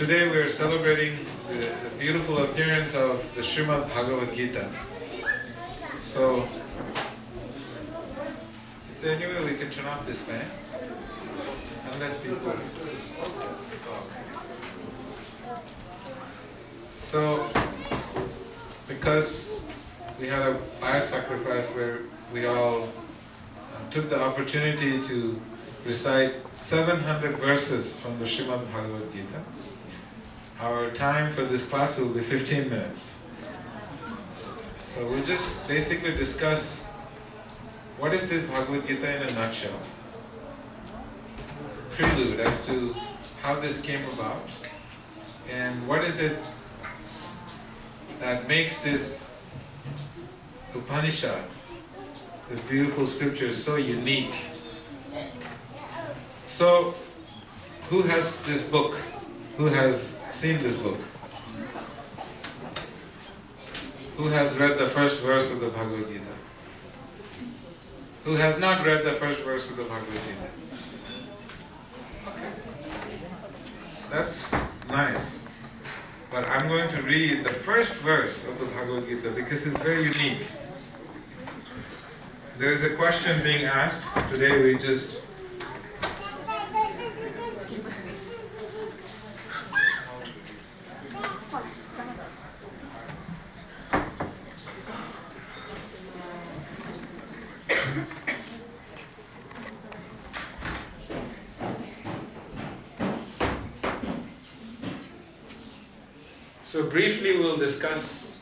today we are celebrating the beautiful appearance of the Srimad Bhagavad Gita. So, is there any way we can turn off this fan? Unless people... Okay. So, because we had a fire sacrifice where we all took the opportunity to recite 700 verses from the Srimad Bhagavad Gita. Our time for this class will be 15 minutes. So we'll just basically discuss what is this Bhagavad Gita in a nutshell. Prelude as to how this came about and what is it that makes this Upanishad, this beautiful scripture, so unique. So, who has this book? Who has seen this book? Who has read the first verse of the Bhagavad Gita? Who has not read the first verse of the Bhagavad Gita? Okay. That's nice. But I'm going to read the first verse of the Bhagavad Gita because it's very unique. There is a question being asked. Today we just... So briefly we'll discuss,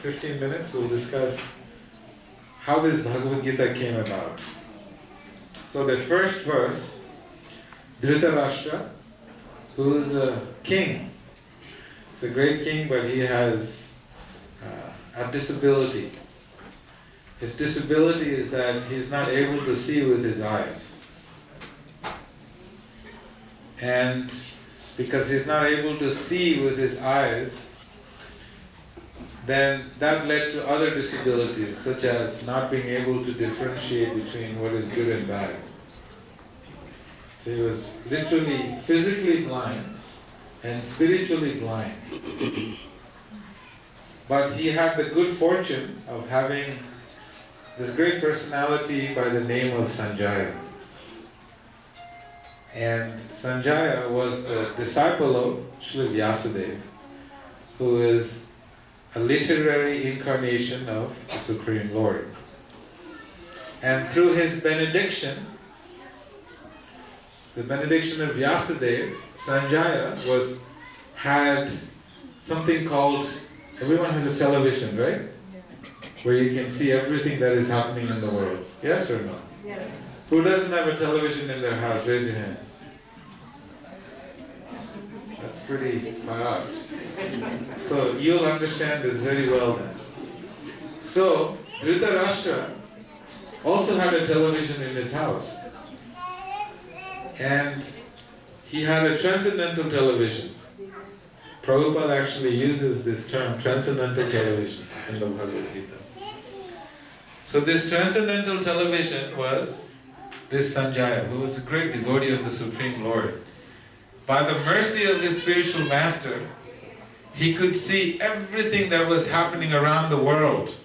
15 minutes, we'll discuss how this Bhagavad Gita came about. So the first verse, Dhritarashtra, who is a king. He's a great king, but he has a disability. His disability is that he's not able to see with his eyes. And because he's not able to see with his eyes, then that led to other disabilities, such as not being able to differentiate between what is good and bad. So he was literally physically blind and spiritually blind. But he had the good fortune of having this great personality by the name of Sanjaya. And Sanjaya was the disciple of Srila Vyasadeva, who is a literary incarnation of the Supreme Lord. And through his benediction, the benediction of Vyasadeva, Sanjaya had something called, everyone has a television, right? Where you can see everything that is happening in the world. Yes or no? Yes. Who doesn't have a television in their house? Raise your hand. That's pretty far out. So you'll understand this very well then. So Dhritarashtra also had a television in his house. And he had a transcendental television. Prabhupada actually uses this term, transcendental television, in the Bhagavad Gita. So this transcendental television was this Sanjaya, who was a great devotee of the Supreme Lord. By the mercy of his spiritual master, he could see everything that was happening around the world.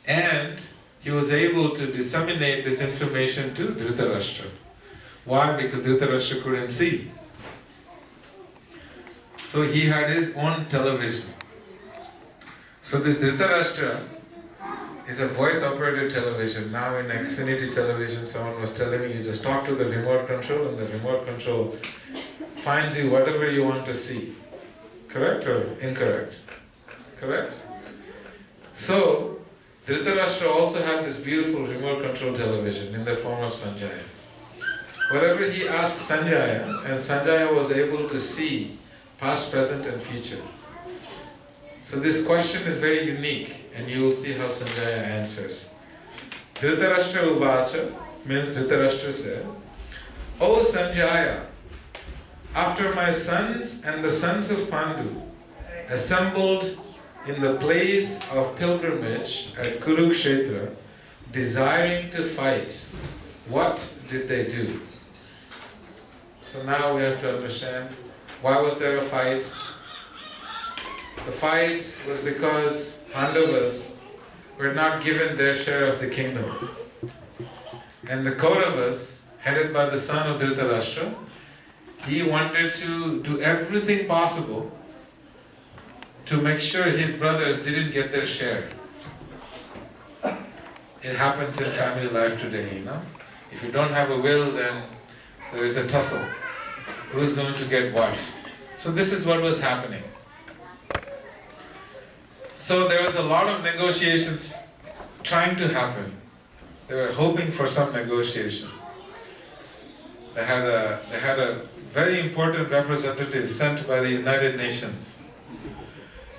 And he was able to disseminate this information to Dhritarashtra. Why? Because Dhritarashtra couldn't see. So he had his own television. So this Dhritarashtra is a voice-operated television. Now in Xfinity television, someone was telling me, you just talk to the remote control and the remote control finds you whatever you want to see. Correct or incorrect? Correct? So, Dhritarashtra also had this beautiful remote control television in the form of Sanjaya. Whatever he asked Sanjaya, and Sanjaya was able to see past, present and future. So this question is very unique, and you will see how Sanjaya answers. Dhritarashtra Uvacha means Dhritarashtra said, O Sanjaya, after my sons and the sons of Pandu assembled in the place of pilgrimage at Kurukshetra, desiring to fight, what did they do? So now we have to understand, why was there a fight? The fight was because Pandavas were not given their share of the kingdom. And the Kauravas, headed by the son of Dhritarashtra, he wanted to do everything possible to make sure his brothers didn't get their share. It happens in family life today, you know. If you don't have a will, then there is a tussle. Who's going to get what? So this is what was happening. So there was a lot of negotiations trying to happen. They were hoping for some negotiation. They had a very important representative sent by the United Nations.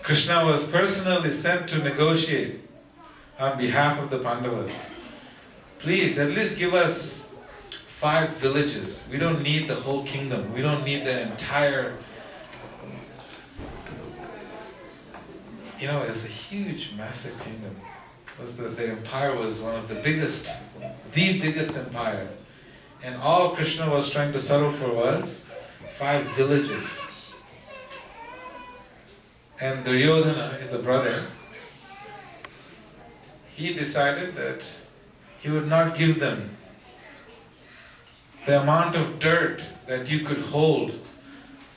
Krishna was personally sent to negotiate on behalf of the Pandavas. Please, at least give us 5 villages. We don't need the whole kingdom. We don't need the entire... You know, it's a huge, massive kingdom. The empire was one of the biggest empire. And all Krishna was trying to settle for was 5 villages. And Duryodhana, the brother, he decided that he would not give them the amount of dirt that you could hold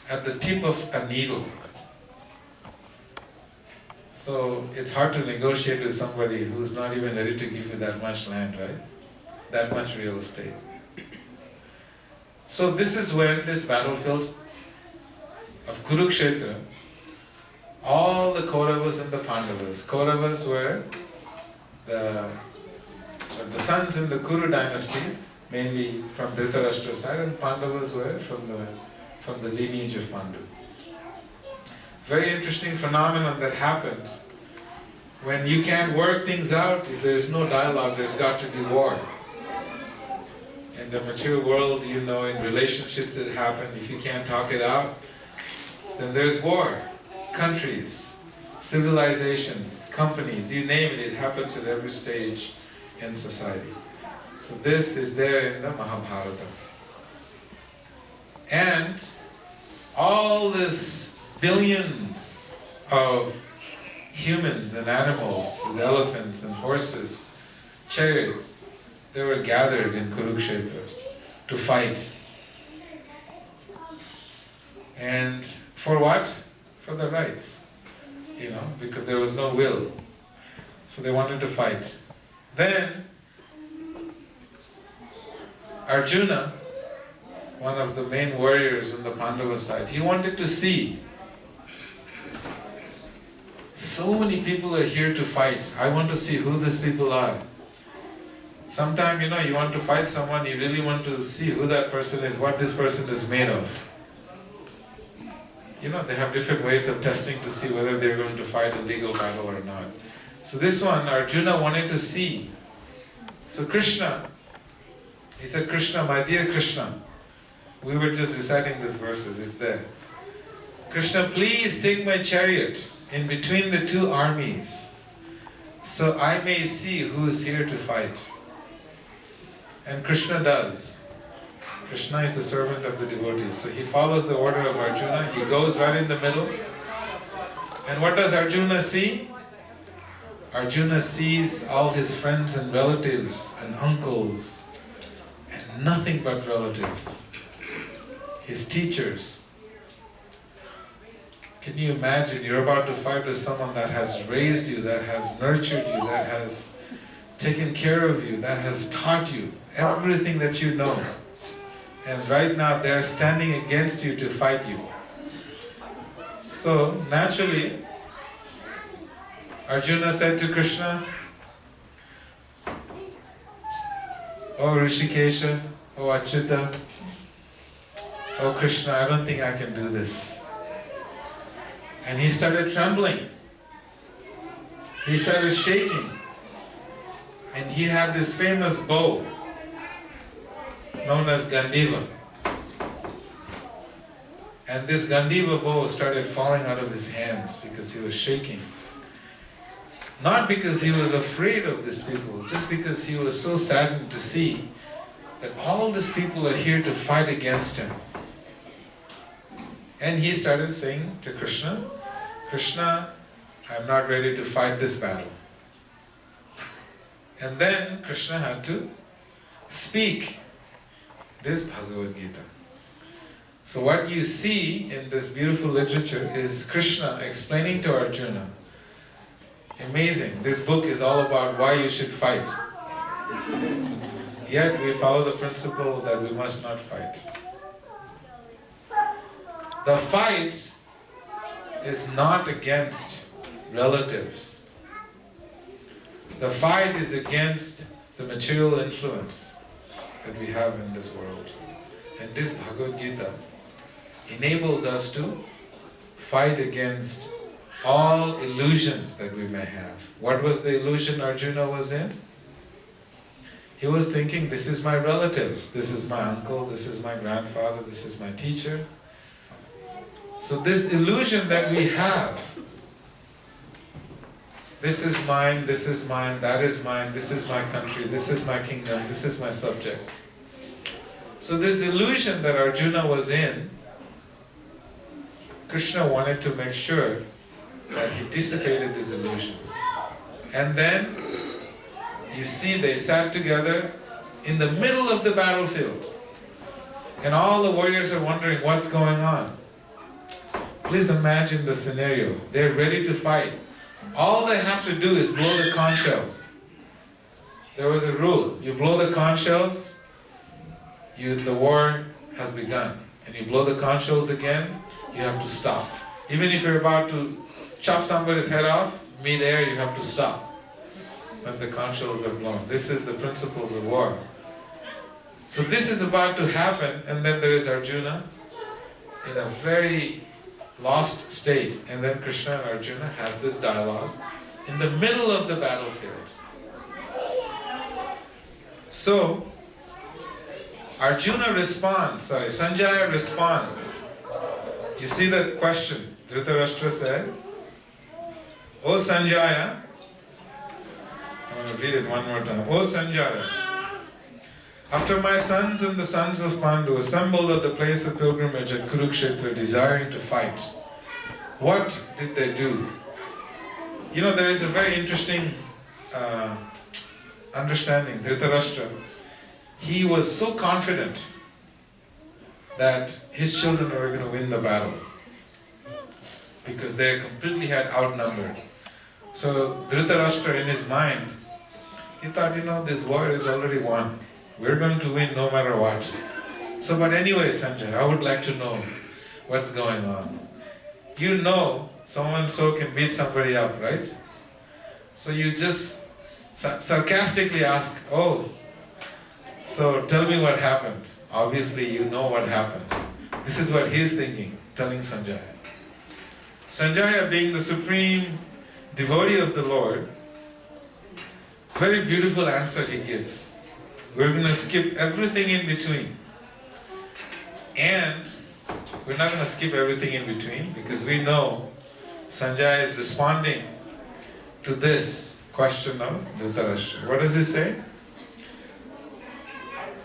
at the tip of a needle. So it's hard to negotiate with somebody who's not even ready to give you that much land, right? That much real estate. So this is when this battlefield of Kurukshetra, all the Kauravas and the Pandavas. Kauravas were the sons in the Kuru dynasty, mainly from Dhritarashtra's side, and Pandavas were from the lineage of Pandu. Very interesting phenomenon that happened. When you can't work things out, if there's no dialogue, there's got to be war. In the material world, you know, in relationships that happen, if you can't talk it out, then there's war. Countries, civilizations, companies, you name it, it happens at every stage in society. So this is there in the Mahabharata. And all this billions of humans and animals, with elephants and horses, chariots, they were gathered in Kurukshetra to fight. And for what? For the rights, you know, because there was no will. So they wanted to fight. Then Arjuna, one of the main warriors on the Pandava side, he wanted to see. So many people are here to fight. I want to see who these people are. Sometimes, you know, you want to fight someone, you really want to see who that person is, what this person is made of. You know, they have different ways of testing to see whether they're going to fight a legal battle or not. So this one, Arjuna wanted to see. So Krishna, he said, Krishna, my dear Krishna, we were just reciting these verses, it's there. Krishna, please take my chariot in between the 2 armies, so I may see who is here to fight. And Krishna does. Krishna is the servant of the devotees. So he follows the order of Arjuna, he goes right in the middle. And what does Arjuna see? Arjuna sees all his friends and relatives and uncles, and nothing but relatives. His teachers. Can you imagine, you're about to fight with someone that has raised you, that has nurtured you, that has taken care of you, that has taught you everything that you know. And right now they're standing against you to fight you. So naturally, Arjuna said to Krishna, Oh Rishikesha, Oh Achyuta, Oh Krishna, I don't think I can do this. And he started trembling. He started shaking. And he had this famous bow known as Gandiva. And this Gandiva bow started falling out of his hands because he was shaking. Not because he was afraid of these people, just because he was so saddened to see that all these people are here to fight against him. And he started saying to Krishna, Krishna, I'm not ready to fight this battle. And then Krishna had to speak this Bhagavad Gita. So what you see in this beautiful literature is Krishna explaining to Arjuna, amazing, this book is all about why you should fight. Yet we follow the principle that we must not fight. The fight is not against relatives. The fight is against the material influence that we have in this world. And this Bhagavad Gita enables us to fight against all illusions that we may have. What was the illusion Arjuna was in? He was thinking, this is my relatives, this is my uncle, this is my grandfather, this is my teacher. So this illusion that we have, this is mine, that is mine, this is my country, this is my kingdom, this is my subjects. So this illusion that Arjuna was in, Krishna wanted to make sure that he dissipated this illusion. And then, you see they sat together in the middle of the battlefield. And all the warriors are wondering what's going on. Please imagine the scenario. They're ready to fight. All they have to do is blow the conch shells. There was a rule. You blow the conch shells, the war has begun. And you blow the conch shells again, you have to stop. Even if you're about to chop somebody's head off, mid-air you have to stop when the conch shells are blown. This is the principles of war. So this is about to happen, and then there is Arjuna in a very lost state, and then Krishna and Arjuna has this dialogue in the middle of the battlefield. So Arjuna responds, Sanjaya responds. You see the question, Dhritarashtra said, O Sanjaya, I'm going to read it one more time. O Sanjaya, after my sons and the sons of Pandu assembled at the place of pilgrimage at Kurukshetra desiring to fight, what did they do? You know, there is a very interesting understanding. Dhritarashtra, he was so confident that his children were going to win the battle because they completely had outnumbered. So Dhritarashtra in his mind, he thought, this war is already won. We're going to win no matter what. So, but anyway, Sanjay, I would like to know what's going on. You know, so-and-so can beat somebody up, right? So you just sarcastically ask, oh, so tell me what happened. Obviously you know what happened. This is what he's thinking, telling Sanjaya. Sanjaya, being the supreme devotee of the Lord, very beautiful answer he gives. We're going to skip everything in between. And we're not going to skip everything in between because we know Sanjaya is responding to this question of Dhritarashtra. What does he say?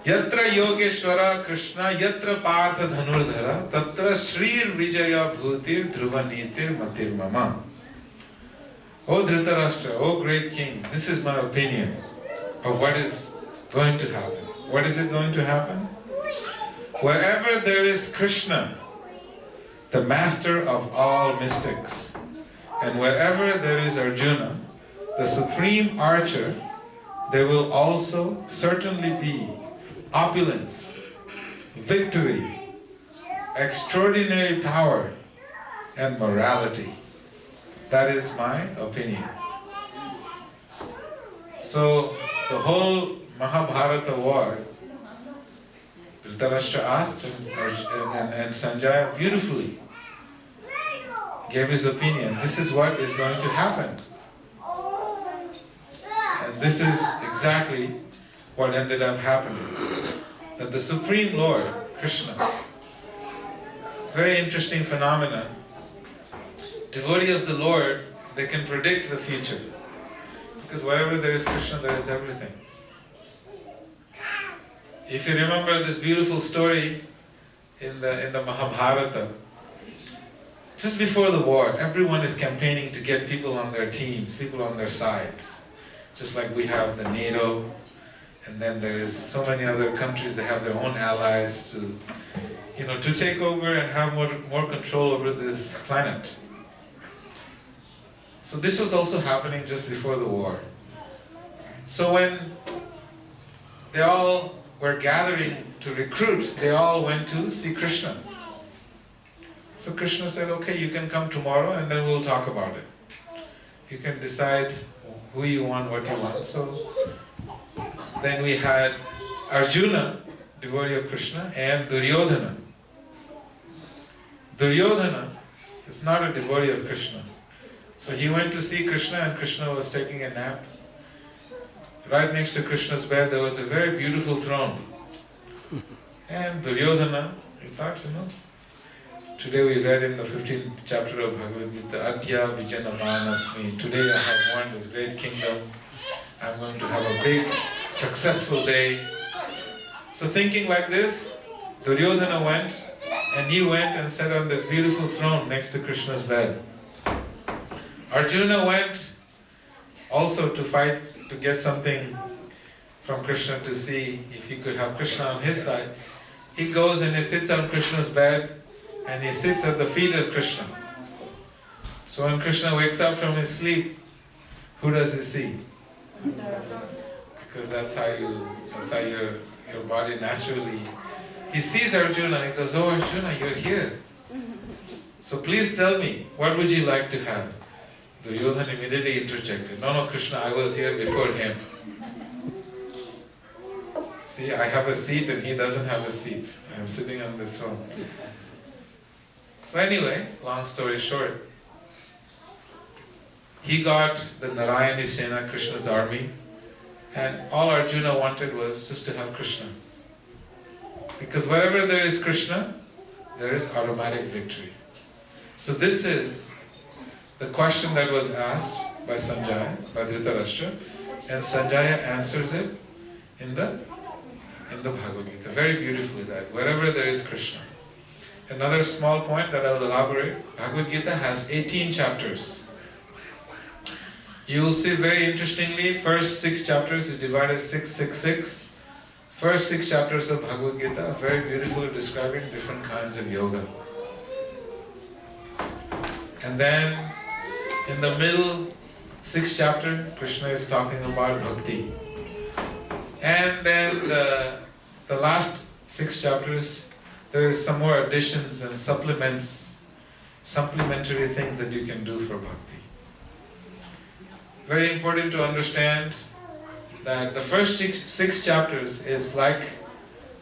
Yatra Yogeshwara Krishna Yatra Partha Dhanurdhara Tatra Shrir Vijaya Bhutir Dhruva Nitir Matir Mama. O Dhritarashtra, O great king, this is my opinion of what is going to happen. What is it going to happen? Wherever there is Krishna, the master of all mystics, and wherever there is Arjuna, the supreme archer, there will also certainly be opulence, victory, extraordinary power, and morality. That is my opinion. So, the whole Mahabharata war, Dhritarashtra asked and Sanjaya beautifully gave his opinion. This is what is going to happen. And this is exactly what ended up happening. That the Supreme Lord, Krishna, very interesting phenomenon. Devotee of the Lord, they can predict the future. Because wherever there is Krishna, there is everything. If you remember this beautiful story in the Mahabharata, just before the war, everyone is campaigning to get people on their teams, people on their sides. Just like we have the NATO, and then there is so many other countries that have their own allies to take over and have more control over this planet. So this was also happening just before the war. So when they all were gathering to recruit, they all went to see Krishna. So Krishna said, okay, you can come tomorrow and then we'll talk about it. You can decide who you want, what you want. So then we had Arjuna, devotee of Krishna, and Duryodhana. Duryodhana is not a devotee of Krishna. So he went to see Krishna, and Krishna was taking a nap. Right next to Krishna's bed there was a very beautiful throne. And Duryodhana, he thought, today we read in the 15th chapter of Bhagavad Gita, Adya Vijanavanasmi. Today I have won this great kingdom. I'm going to have a big, successful day. So thinking like this, Duryodhana went, and he went and sat on this beautiful throne next to Krishna's bed. Arjuna went also to fight, to get something from Krishna, to see if he could have Krishna on his side. He goes and he sits on Krishna's bed, and he sits at the feet of Krishna. So when Krishna wakes up from his sleep, who does he see? Because that's how your body naturally. He sees Arjuna and he goes, oh Arjuna, you're here. So please tell me, what would you like to have? Duryodhana immediately interjected, no Krishna, I was here before him. See, I have a seat and he doesn't have a seat. I am sitting on this throne. So anyway, long story short, he got the Narayani Sena, Krishna's army, and all Arjuna wanted was just to have Krishna. Because wherever there is Krishna, there is automatic victory. So this is the question that was asked by Sanjaya, by Dhritarashtra, and Sanjaya answers it in the Bhagavad Gita, very beautifully, that wherever there is Krishna. Another small point that I will elaborate, Bhagavad Gita has 18 chapters. You will see very interestingly, first 6 chapters is divided 666. First 6 chapters of Bhagavad Gita are very beautifully describing different kinds of yoga. And then in the middle 6th chapter, Krishna is talking about bhakti. And then the last 6 chapters, there is some more additions and supplementary things that you can do for bhakti. Very important to understand that the first 6 chapters is like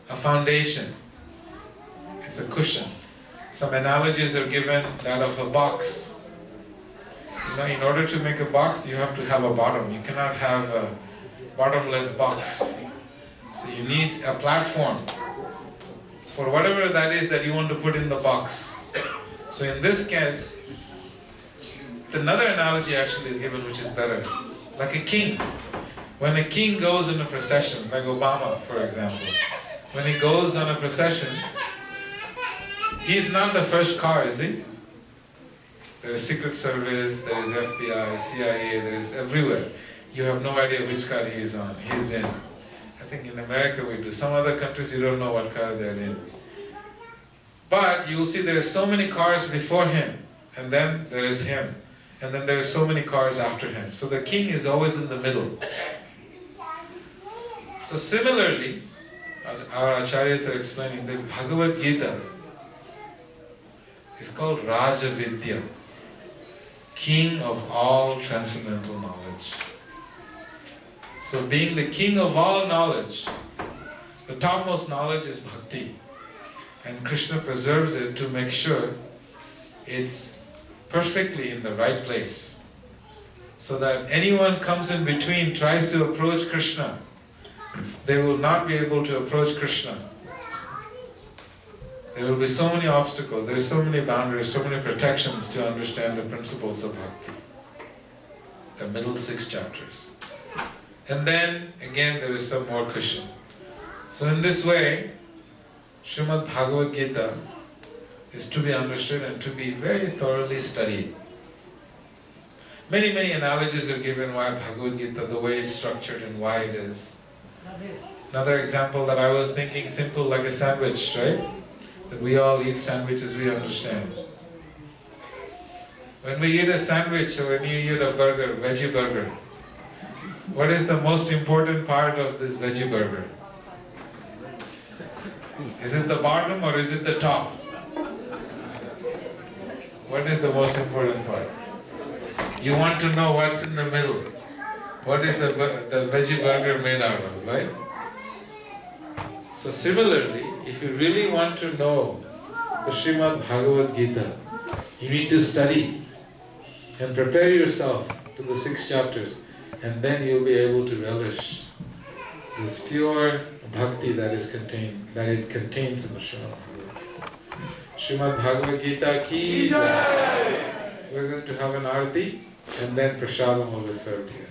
a foundation. It's a cushion. Some analogies are given, that of a box. In order to make a box, you have to have a bottom. You cannot have a bottomless box. So you need a platform for whatever that is that you want to put in the box. So in this case, another analogy actually is given which is better. Like a king. When a king goes in a procession, like Obama for example, when he goes on a procession, he's not the first car, is he? There is Secret Service, there is FBI, CIA, there is everywhere. You have no idea which car he is on, he's in. I think in America we do. Some other countries you don't know what car they're in. But you will see there are so many cars before him, and then there is him. And then there are so many cars after him. So the king is always in the middle. So similarly, our acharyas are explaining this Bhagavad Gita is called Raja Vidya, king of all transcendental knowledge. So being the king of all knowledge, the topmost knowledge is bhakti. And Krishna preserves it to make sure it's perfectly in the right place. So that anyone comes in between, tries to approach Krishna, they will not be able to approach Krishna. There will be so many obstacles, there are so many boundaries, so many protections to understand the principles of bhakti. The middle 6 chapters. And then, again, there is some more cushion. So in this way, Srimad Bhagavad Gita is to be understood and to be very thoroughly studied. Many, many analogies are given why Bhagavad Gita, the way it's structured and why it is. Another example that I was thinking, simple like a sandwich, right? That we all eat sandwiches, we understand. When we eat a sandwich or when you eat a burger, veggie burger, what is the most important part of this veggie burger? Is it the bottom or is it the top? What is the most important part? You want to know what's in the middle. What is the veggie burger made out of, right? So similarly, if you really want to know the Srimad Bhagavad Gita, you need to study and prepare yourself to the 6 chapters, and then you'll be able to relish this pure bhakti that it contains in the Srimad Bhagavad Gita. Srimad Bhagavad Gita ki jai. We're going to have an arati and then prasadam will be served here.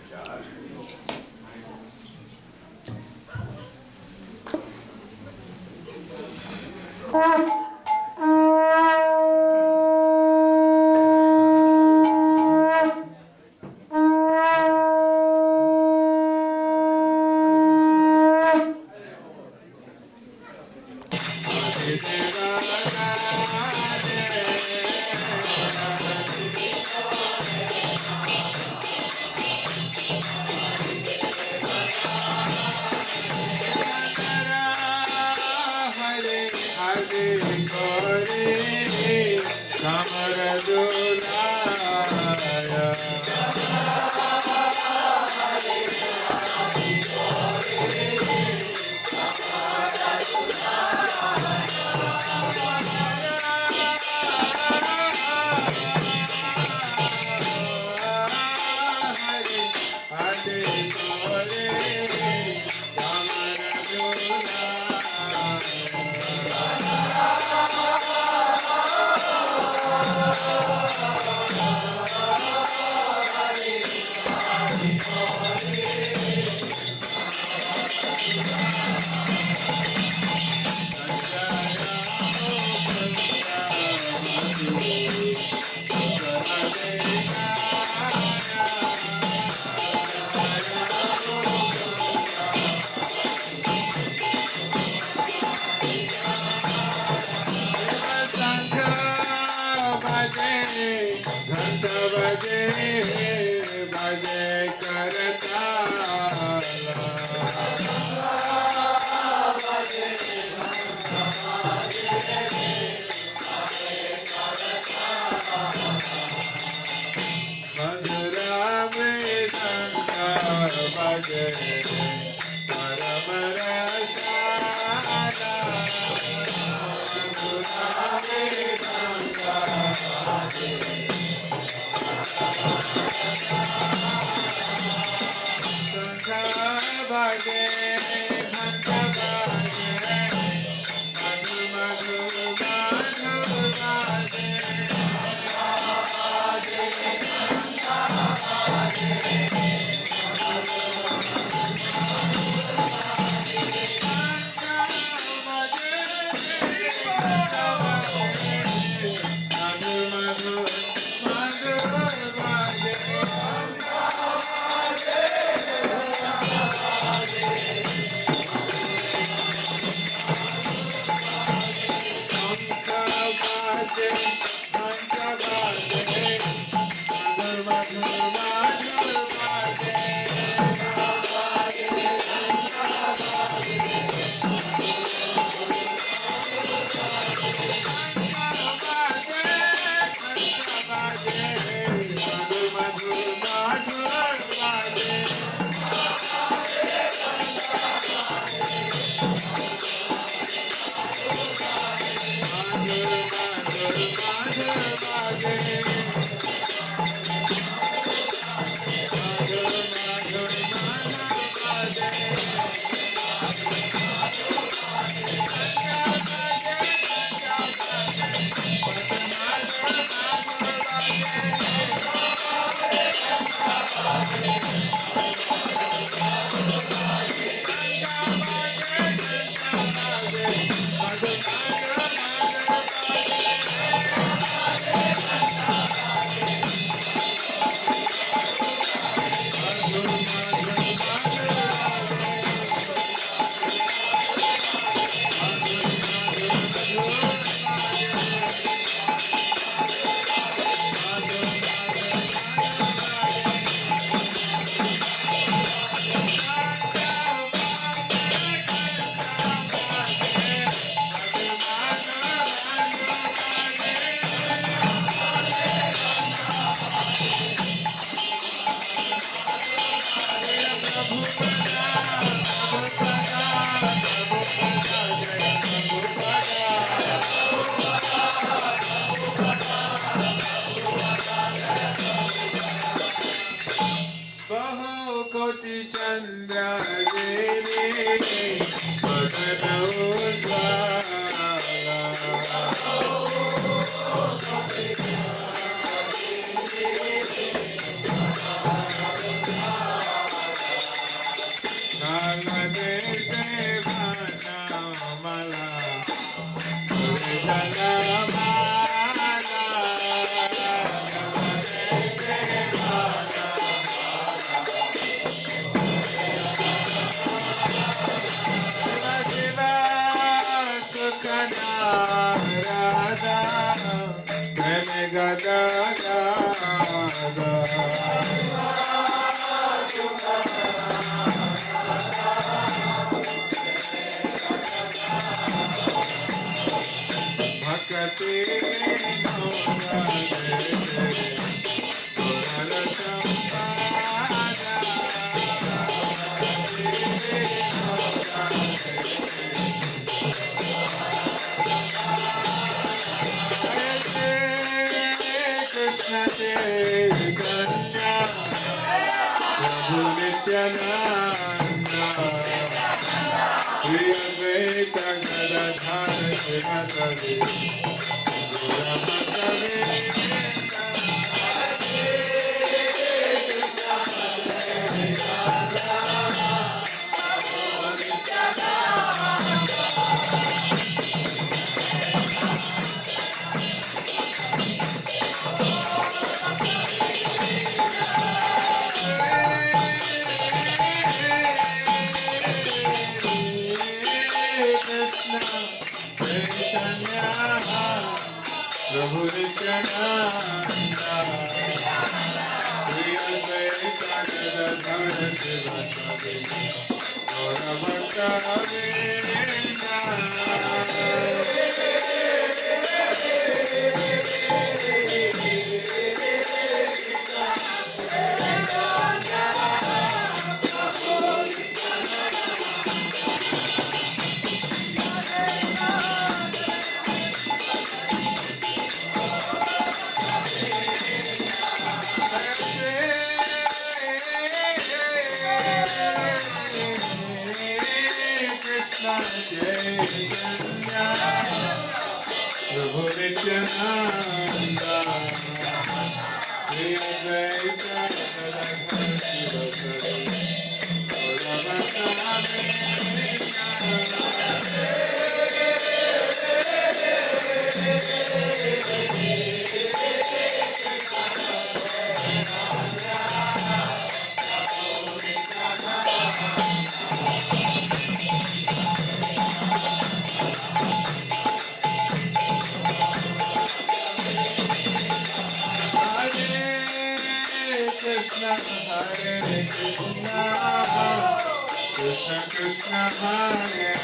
Krishna Hare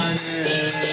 Hare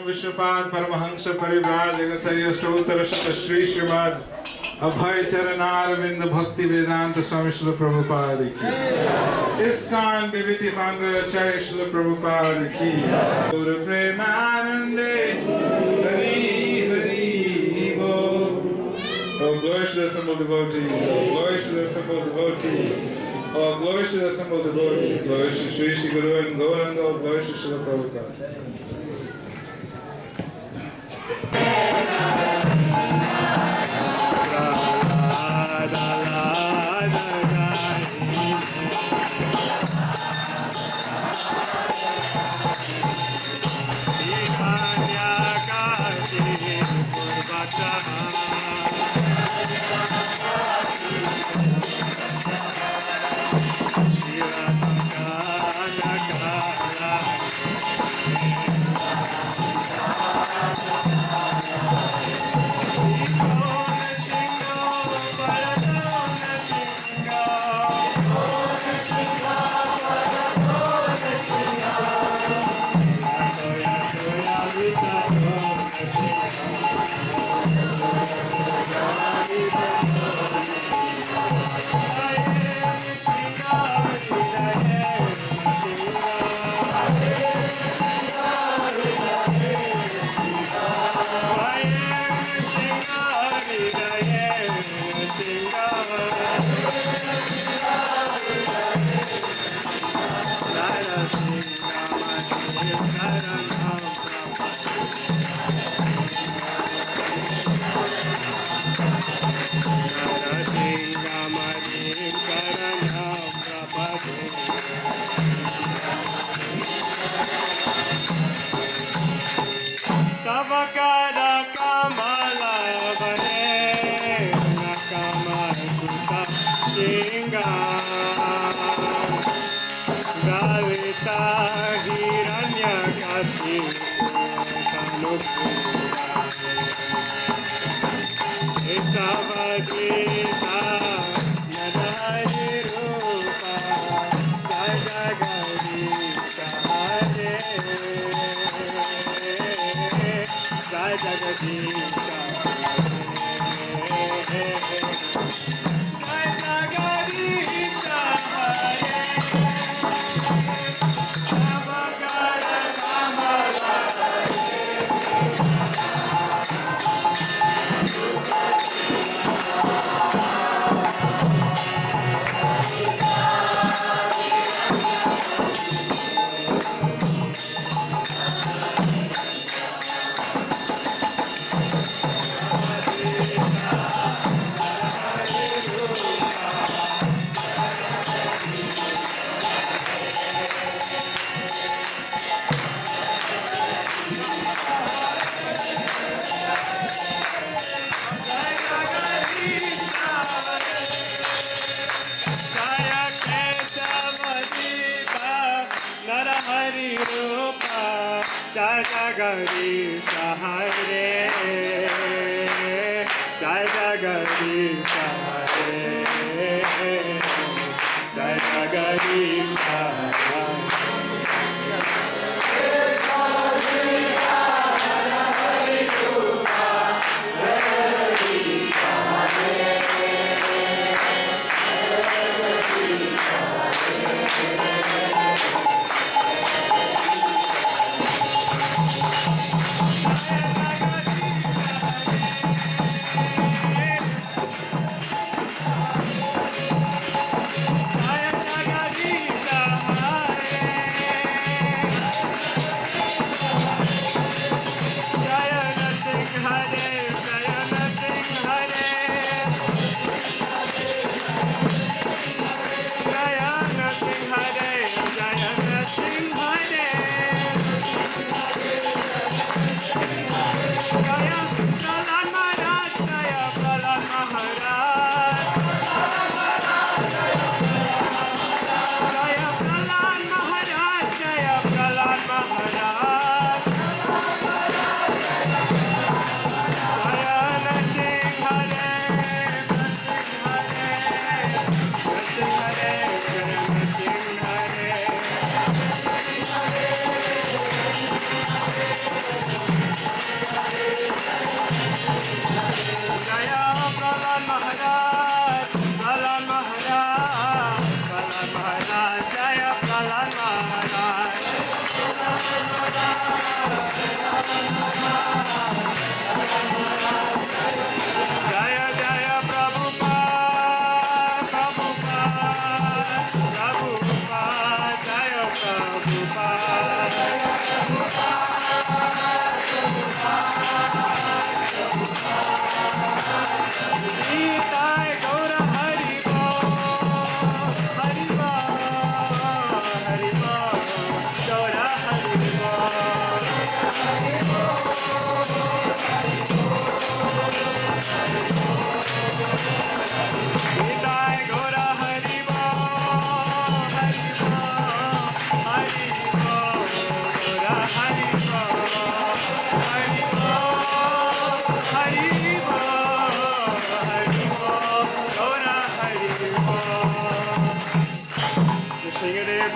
Vishnupada Paramahansa Parivraj Jagatharya Stotra Shata Shri Srimad Abhay Charanarvinda Bhakti Vedanta Swami Srila Prabhupada Ki Iskan Bibiti Fandra Acharya Srila Prabhupada Ki Guru Premanande Hari Hari Bo. Oh, glory to the assembled devotees. Oh, glory to the assembled devotees. Oh, glory to the assembled devotees. Glory to Shri Shri Guru and Gauranga. Glory to Srila Prabhupada. Jagadish Hari Rupa Jai Jagadish Hare Jai Jagadish Hare Jai Jagadish Hare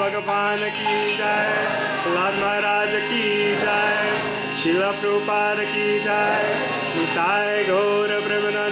भगवान की जय, प्रहलाद महाराज की जय, शिला प्रभुपाद की जय, निताय गौर प्रेमानंद।